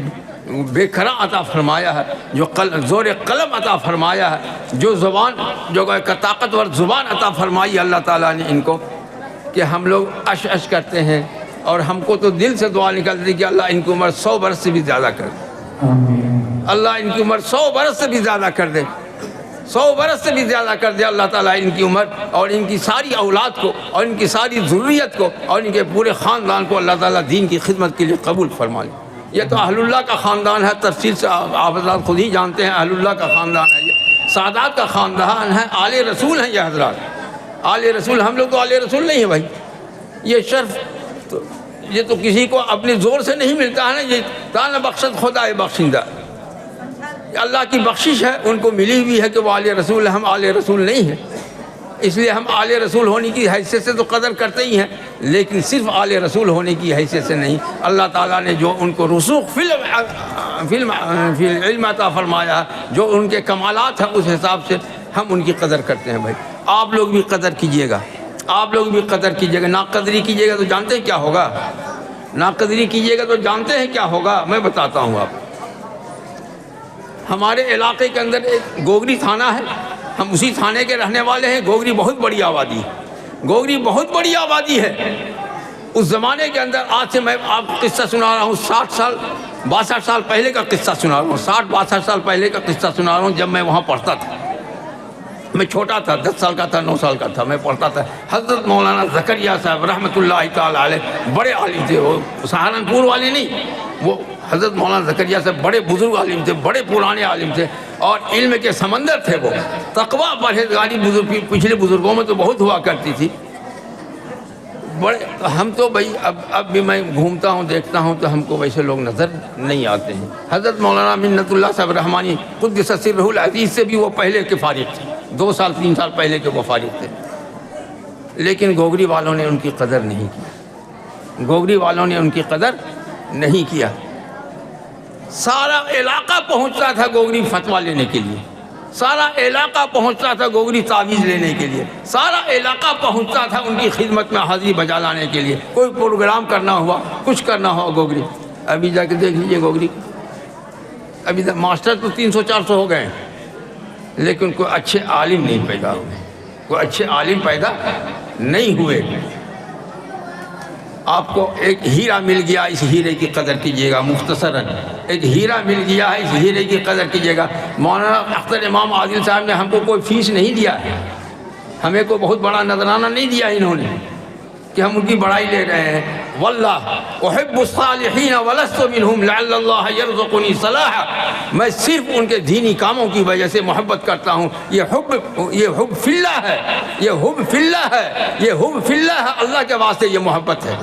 بے کراں عطا فرمایا ہے، جو زور قلم عطا فرمایا ہے، جو زبان، جو طاقتور زبان عطا فرمائی اللہ تعالیٰ نے ان کو، کہ ہم لوگ اش اش کرتے ہیں. اور ہم کو تو دل سے دعا نکلتی کہ اللہ ان کی عمر 100 برس سے بھی زیادہ کر دے. اللہ ان کی عمر 100 برس سے بھی زیادہ کر دے، 100 برس سے بھی زیادہ کر دے اللہ تعالیٰ ان کی عمر، اور ان کی ساری اولاد کو، اور ان کی ساری ذریت کو، اور ان کے پورے خاندان کو اللہ تعالیٰ دین کی خدمت کے لیے قبول فرما لے. یہ تو اہل اللہ کا خاندان ہے، تفصیل سے آپ حضرات خود ہی جانتے ہیں، اہل اللہ کا خاندان ہے، یہ سادات کا خاندان ہے، آل رسول ہیں یہ حضرات، آل رسول. ہم لوگ تو آل رسول نہیں ہیں بھائی. یہ شرف تو یہ تو کسی کو اپنے زور سے نہیں ملتا ہے نا، یہ دان بخشت خدا بخشندہ، اللہ کی بخشش ہے، ان کو ملی ہوئی ہے کہ وہ آل رسول، ہم آل رسول نہیں ہیں، اس لیے ہم آل رسول ہونے کی حیثیت سے تو قدر کرتے ہی ہیں، لیکن صرف آل رسول ہونے کی حیثیت سے نہیں۔ اللہ تعالیٰ نے جو ان کو رسوخ فی العلم عطا فرمایا، جو ان کے کمالات ہیں، اس حساب سے ہم ان کی قدر کرتے ہیں۔ بھائی آپ لوگ بھی قدر کیجئے گا، آپ لوگ بھی قدر کیجئے گا، ناقدری کیجئے گا تو جانتے ہیں کیا ہوگا، ناقدری کیجئے گا تو جانتے ہیں کیا ہوگا۔ میں بتاتا ہوں آپ، ہمارے علاقے کے اندر ایک گوگری تھانہ ہے، ہم اسی تھانے کے رہنے والے ہیں۔ گوگری بہت بڑی آبادی ہے، گوگری بہت بڑی آبادی ہے۔ اس زمانے کے اندر، آج سے میں آپ کو قصہ سنا رہا ہوں، 62 سال پہلے کا قصہ سنا رہا ہوں، 62 سال پہلے کا قصہ سنا رہا ہوں، جب میں وہاں پڑھتا تھا۔ میں چھوٹا تھا، 10 سال کا تھا، 9 سال کا تھا، میں پڑھتا تھا۔ حضرت مولانا زکریہ صاحب رحمۃ اللہ تعالی علیہ بڑے عالم تھے، وہ سہارنپور والے نہیں، وہ حضرت مولانا زکریہ صاحب بڑے بزرگ عالم تھے، بڑے پرانے عالم تھے، اور علم کے سمندر تھے وہ۔ تقویٰ پرہیزگاری پچھلے بزرگوں میں تو بہت ہوا کرتی تھی۔ بڑے ہم تو بھائی اب بھی میں گھومتا ہوں، دیکھتا ہوں، تو ہم کو ویسے لوگ نظر نہیں آتے ہیں۔ حضرت مولانا منت اللہ صاحب رحمانی قدس سرہ العزیز سے بھی وہ پہلے کے فارغ تھے، 2 سال 3 سال پہلے کے وہ فارغ تھے، لیکن گوگری والوں نے ان کی قدر نہیں کی، گوگری والوں نے ان کی قدر نہیں کیا۔ سارا علاقہ پہنچتا تھا گوگری فتویٰ لینے کے لیے، سارا علاقہ پہنچتا تھا گوگری تعویذ لینے کے لیے، سارا علاقہ پہنچتا تھا ان کی خدمت میں حاضری بجا لانے کے لیے۔ کوئی پروگرام کرنا ہوا، کچھ کرنا ہوا، گوگری۔ ابھی جا کے دیکھ لیجیے گوگری، ابھی ماسٹر تو 300-400 ہو گئے ہیں، لیکن کوئی اچھے عالم نہیں پیدا ہوئے، کوئی اچھے عالم پیدا نہیں ہوئے۔ آپ کو ایک ہیرا مل گیا، اس ہیرے کی قدر کیجیے گا۔ مختصراً ایک ہیرا مل گیا ہے، اس ہیرے کی قدر کیجیے گا۔ مولانا اختر امام عادل صاحب نے ہم کو کوئی فیس نہیں دیا ہے، ہمیں کوئی بہت بڑا نذرانہ نہیں دیا انہوں نے کہ ہم ان کی بڑائی لے رہے ہیں۔ واللہ احب الصالحین ولست منہم لعل اللہ یرزقنی صلاحا، میں صرف ان کے دینی کاموں کی وجہ سے محبت کرتا ہوں۔ یہ حب فی اللہ ہے، یہ حب فی اللہ ہے، یہ حب فی اللہ ہے، اللہ کے واسطے یہ محبت ہے۔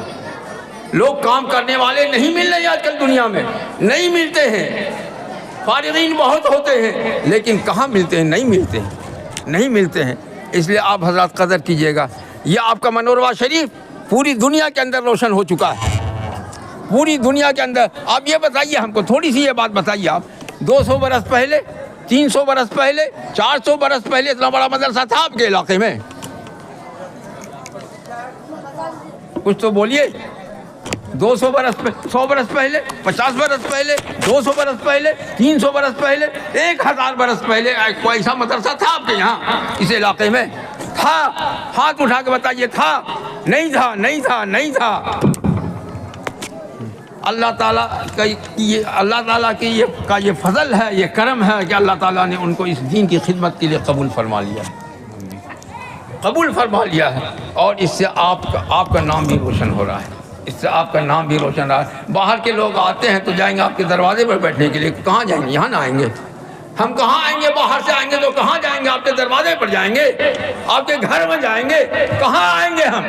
لوگ کام کرنے والے نہیں مل رہے آج کل دنیا میں، نہیں ملتے ہیں، فارغین بہت ہوتے ہیں، لیکن کہاں ملتے ہیں؟ نہیں ملتے ہیں، نہیں ملتے ہیں۔ اس لیے آپ حضرات قدر کیجئے گا۔ یہ آپ کا منورہ شریف پوری دنیا کے اندر روشن ہو چکا ہے، پوری دنیا کے اندر۔ آپ یہ بتائیے ہم کو، تھوڑی سی یہ بات بتائیے، آپ 200 برس پہلے، 300 برس پہلے، 400 برس پہلے اتنا بڑا مدرسہ تھا آپ کے علاقے میں؟ کچھ تو بولیے۔ 200 برس پہلے، 100 برس پہلے، 50 برس پہلے، 200 برس پہلے، 300 برس پہلے، 1000 برس پہلے کوئی ایسا مدرسہ تھا آپ کے یہاں اس علاقے میں؟ تھا؟ ہاتھ اٹھا کے بتائیے، تھا؟ نہیں تھا، نہیں تھا، نہیں تھا۔ اللہ تعالیٰ کا یہ فضل ہے، یہ کرم ہے کہ اللہ تعالیٰ نے ان کو اس دین کی خدمت کے لیے قبول فرما لیا ہے، قبول فرما لیا ہے، اور اس سے آپ کا نام بھی روشن ہو رہا ہے، اس سے آپ کا نام بھی روشن رہا ہے۔ باہر کے لوگ آتے ہیں تو جائیں گے آپ کے دروازے پر بیٹھنے کے لیے، کہاں جائیں گے؟ یہاں نہ آئیں گے، ہم کہاں آئیں گے؟ باہر سے آئیں گے تو کہاں جائیں گے؟ آپ کے دروازے پر جائیں گے، آپ کے گھر میں جائیں گے، کہاں آئیں گے ہم؟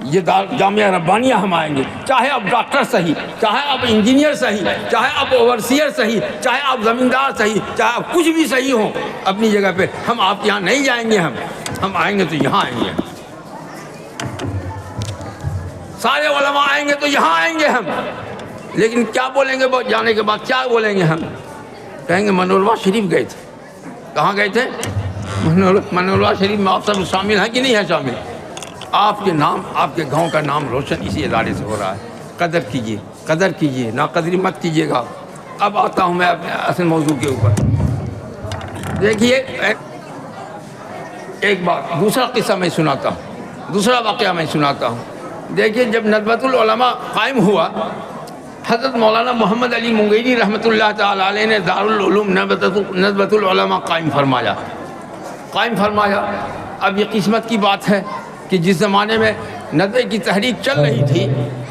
یہ جامعہ ربانیہ ہم آئیں گے، چاہے آپ ڈاکٹر صحیح، چاہے آپ انجینئر صحیح، چاہے آپ اوورسیئر صحیح، چاہے آپ زمیندار صحیح، چاہے آپ کچھ بھی صحیح ہوں اپنی جگہ پہ، ہم آپ کے یہاں نہیں جائیں گے، ہم آئیں گے تو یہاں آئیں گے۔ سارے علماء آئیں گے تو یہاں آئیں گے ہم، لیکن کیا بولیں گے جانے کے بعد؟ کیا بولیں گے ہم؟ کہیں گے منورہ شریف گئے تھے۔ کہاں گئے تھے؟ منورہ شریف میں آپ سب شامل ہیں کہ نہیں ہے شامل؟ آپ کے نام، آپ کے گاؤں کا نام روشن اسی ادارے سے ہو رہا ہے۔ قدر کیجئے، قدر کیجئے، ناقدری مت کیجئے گا۔ اب آتا ہوں میں اپنے اصل موضوع کے اوپر۔ دیکھیے ایک بات، دوسرا قصہ میں سناتا ہوں، دوسرا واقعہ میں سناتا ہوں۔ دیکھیے جب ندوۃ العلماء قائم ہوا، حضرت مولانا محمد علی منگیری رحمۃ اللہ تعالی علیہ نے دارالعلوم ندوۃ العلماء قائم فرمایا۔ اب یہ قسمت کی بات ہے کہ جس زمانے میں ندوے کی تحریک چل رہی تھی،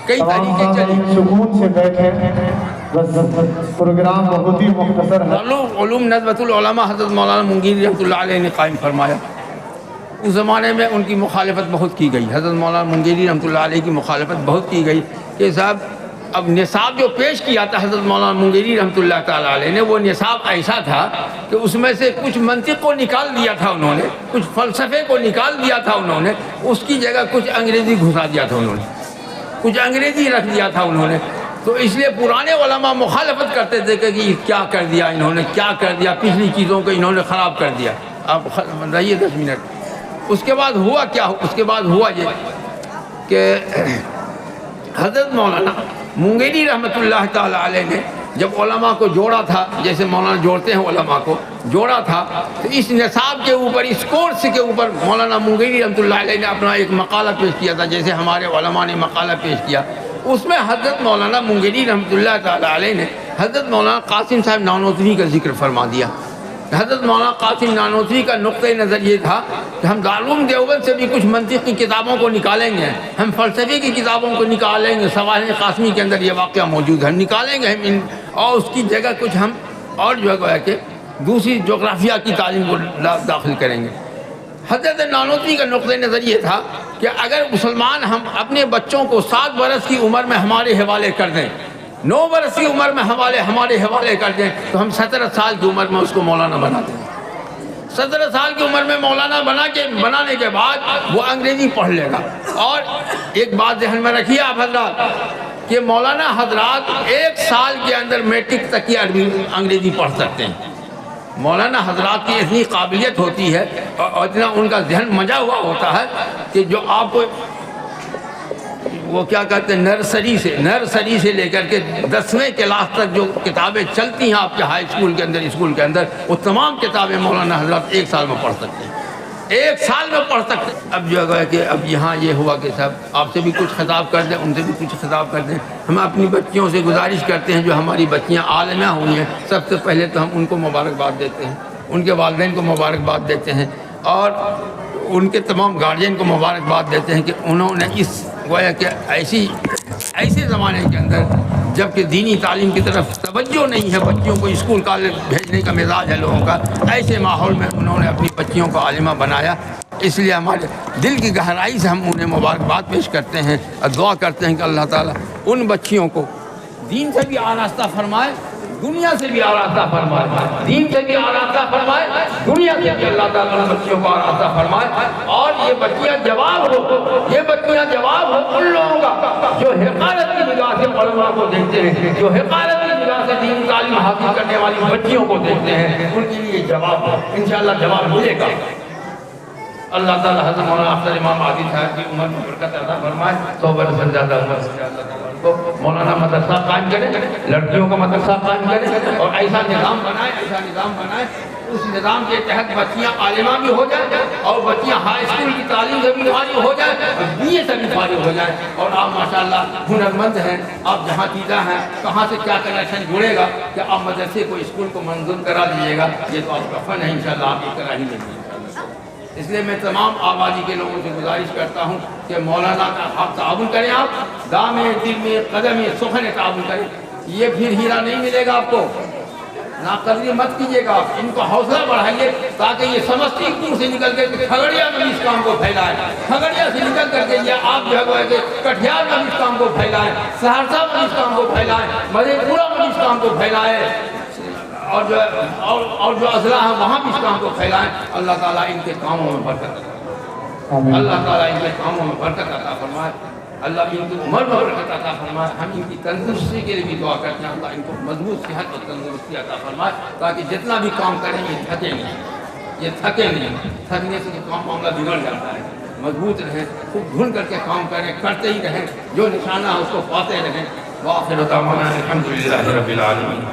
کئی تحریکیں چلی، سکون سے بیٹھے، بس پروگرام بہت ہی مختصر ہے۔ دارالعلوم ندوۃ العلماء حضرت مولانا منگیری رحمۃ اللہ علیہ نے قائم فرمایا۔ اس زمانے میں ان کی مخالفت بہت کی گئی، حضرت مولانا منگیری رحمۃ اللہ علیہ کی مخالفت بہت کی گئی کہ صاحب اب نصاب جو پیش کیا تھا حضرت مولانا منگیری رحمۃ اللہ تعالیٰ علیہ نے، وہ نصاب ایسا تھا کہ اس میں سے کچھ منطق کو نکال دیا تھا انہوں نے، کچھ فلسفے کو نکال دیا تھا انہوں نے، اس کی جگہ کچھ انگریزی گھسا دیا تھا انہوں نے، کچھ انگریزی رکھ دیا تھا انہوں نے. تو اس لیے پرانے علماء مخالفت کرتے تھے کہ یہ کیا کر دیا انہوں نے، کیا کر دیا، پچھلی چیزوں کو انہوں نے خراب کر دیا. آپ رہیے 10 منٹ. اس کے بعد ہوا کیا؟ اس کے بعد ہوا یہ کہ حضرت مولانا منگیری رحمۃ اللہ تعالیٰ علیہ نے جب علماء کو جوڑا تھا، جیسے مولانا جوڑتے ہیں علماء کو، جوڑا تھا، تو اس نصاب کے اوپر، اس کورس کے اوپر مولانا منگیری رحمۃ اللہ علیہ نے اپنا ایک مقالہ پیش کیا تھا، جیسے ہمارے علماء نے مقالہ پیش کیا. اس میں حضرت مولانا منگیری رحمۃ اللہ تعالیٰ علیہ نے حضرت مولانا قاسم صاحب نانوتوی کا ذکر فرما دیا. حضرت مولانا قاسم نانوتوی کا نقطۂ نظر یہ تھا کہ ہم دارالعلوم دیوبند سے بھی کچھ منطق کی کتابوں کو نکالیں گے، ہم فلسفے کی کتابوں کو نکالیں گے، سوائے قاسمی کے اندر یہ واقعہ موجود ہے، نکالیں گے ہم اور اس کی جگہ کچھ ہم اور جو ہے کہ دوسری جغرافیہ کی تعلیم کو داخل کریں گے. حضرت نانوتوی کا نقطۂ نظر یہ تھا کہ اگر مسلمان ہم اپنے بچوں کو 7 برس کی عمر میں ہمارے حوالے کر دیں، 9 برس کی عمر میں ہمارے حوالے کر دیں، تو ہم 17 سال کی عمر میں اس کو مولانا بنا دیں. 17 سال کی عمر میں مولانا بنانے کے بعد وہ انگریزی پڑھ لے گا. اور ایک بات ذہن میں رکھیے آپ حضرات کہ مولانا حضرات 1 سال کے اندر میٹرک تک کی انگریزی پڑھ سکتے ہیں. مولانا حضرات کی اتنی قابلیت ہوتی ہے اور اتنا ان کا ذہن مجا ہوا ہوتا ہے کہ جو آپ کو وہ کیا کہتے ہیں نرسری سے لے کر کے 10ویں کلاس تک جو کتابیں چلتی ہیں آپ کے ہائی اسکول کے اندر وہ تمام کتابیں مولانا حضرات 1 سال میں پڑھ سکتے ہیں، 1 سال میں پڑھ سکتے ہیں. اب جو ہے کہ اب یہاں یہ ہوا کہ صاحب آپ سے بھی کچھ خطاب کر دیں، ان سے بھی کچھ خطاب کر دیں. ہم اپنی بچیوں سے گزارش کرتے ہیں جو ہماری بچیاں عالمہ ہوئی ہیں، سب سے پہلے تو ہم ان کو مبارکباد دیتے ہیں، ان کے والدین کو مبارکباد دیتے ہیں اور ان کے تمام گارجین کو مبارکباد دیتے ہیں کہ انہوں نے اس گویا کہ ایسے زمانے کے اندر جب کہ دینی تعلیم کی طرف توجہ نہیں ہے، بچیوں کو اسکول کالج بھیجنے کا مزاج ہے لوگوں کا، ایسے ماحول میں انہوں نے اپنی بچیوں کو عالمہ بنایا. اس لیے ہمارے دل کی گہرائی سے ہم انہیں مبارکباد پیش کرتے ہیں اور دعا کرتے ہیں کہ اللہ تعالیٰ ان بچیوں کو دین سے بھی آراستہ فرمائے، دنیا سے بھی آراستہ فرمائے، دین سے بھی آراستہ فرمائے، دنیا سے بھی اللہ تعالیٰ ان بچیوں کو آراستہ فرمائے. اور یہ بچیاں جواب ہو ان لوگوں کا جو حقارت کی نگاہ سے علماء کو دیکھتے ہیں، جو حقارت کی نگاہ سے دین تعلیم حاصل کرنے والی بچیوں کو دیکھتے ہیں، ان کے لیے جواب ہو، انشاءاللہ جواب ملے گا. اللہ تعالیٰ حضرت مولانا افضل امام عادی صاحب کی عمر میں برکت عطا فرمائے، 100 برس سے زیادہ عمر سے اللہ تعالیٰ کو مولانا مدرسہ قائم کرے، لڑکیوں کا مدرسہ قائم کرے اور ایسا نظام بنائے اس نظام کے تحت بچیاں عالمہ بھی ہو جائیں اور بچیاں ہائی اسکول کی تعلیم سے بھی فارغ ہو جائیں اور BA سے بھی فارغ ہو جائیں. اور آپ ماشاءاللہ ہنرمند ہیں، آپ جہاں چیزاں ہیں کہاں سے کیا کنیکشن جڑے گا کہ آپ مدرسے کو اسکول کو منظور کرا دیجیے گا. یہ تو آپ کا فن ہے، انشاءاللہ آپ یہ کرا ہی لیں گے. اس لیے میں تمام آبادی کے لوگوں سے گزارش کرتا ہوں کہ مولانا کا آپ تعاون کریں، آپ دام دل میں قدم سخن تعاون کریں. یہ پھر ہیرا نہیں ملے گا آپ کو، ناقدری مت کیجیے گا. ان کو حوصلہ بڑھائیے تاکہ یہ سمستی پور سے نکل کے کھگڑیا میں اس کام کو پھیلائے، کھگڑیا سے نکل کر کے یہ آپ جو ہے کہ کٹیہار میں اس کام کو پھیلائے، سہرسہ میں اس کام کو پھیلائے، مدھے پورہ میں اس کام کو پھیلائے اور جو اضلاع ہیں وہاں بھی اس کام کو پھیلائیں. اللہ تعالیٰ ان کے کاموں میں برکت عطا فرمائے، اللہ تعالیٰ ان کے کاموں میں برکت عطا فرمائے، اللہ ان کی عمر میں برکت عطا فرمائے. ہم ان کی تندرستی کے لیے بھی دعا کرتے ہیں، اللہ ان کو مضبوط صحت اور تندرستی عطا فرمائے تاکہ جتنا بھی کام کریں یہ تھکیں نہیں، تھکنے سے کام معاملہ بگڑ جاتا ہے. مضبوط رہیں، خوب ڈھونڈ کر کے کام کریں، کرتے ہی رہیں، جو نشانہ ہے اس کو پاتے رہیں. وآخر دعوانا الحمدللہ رب العالمین.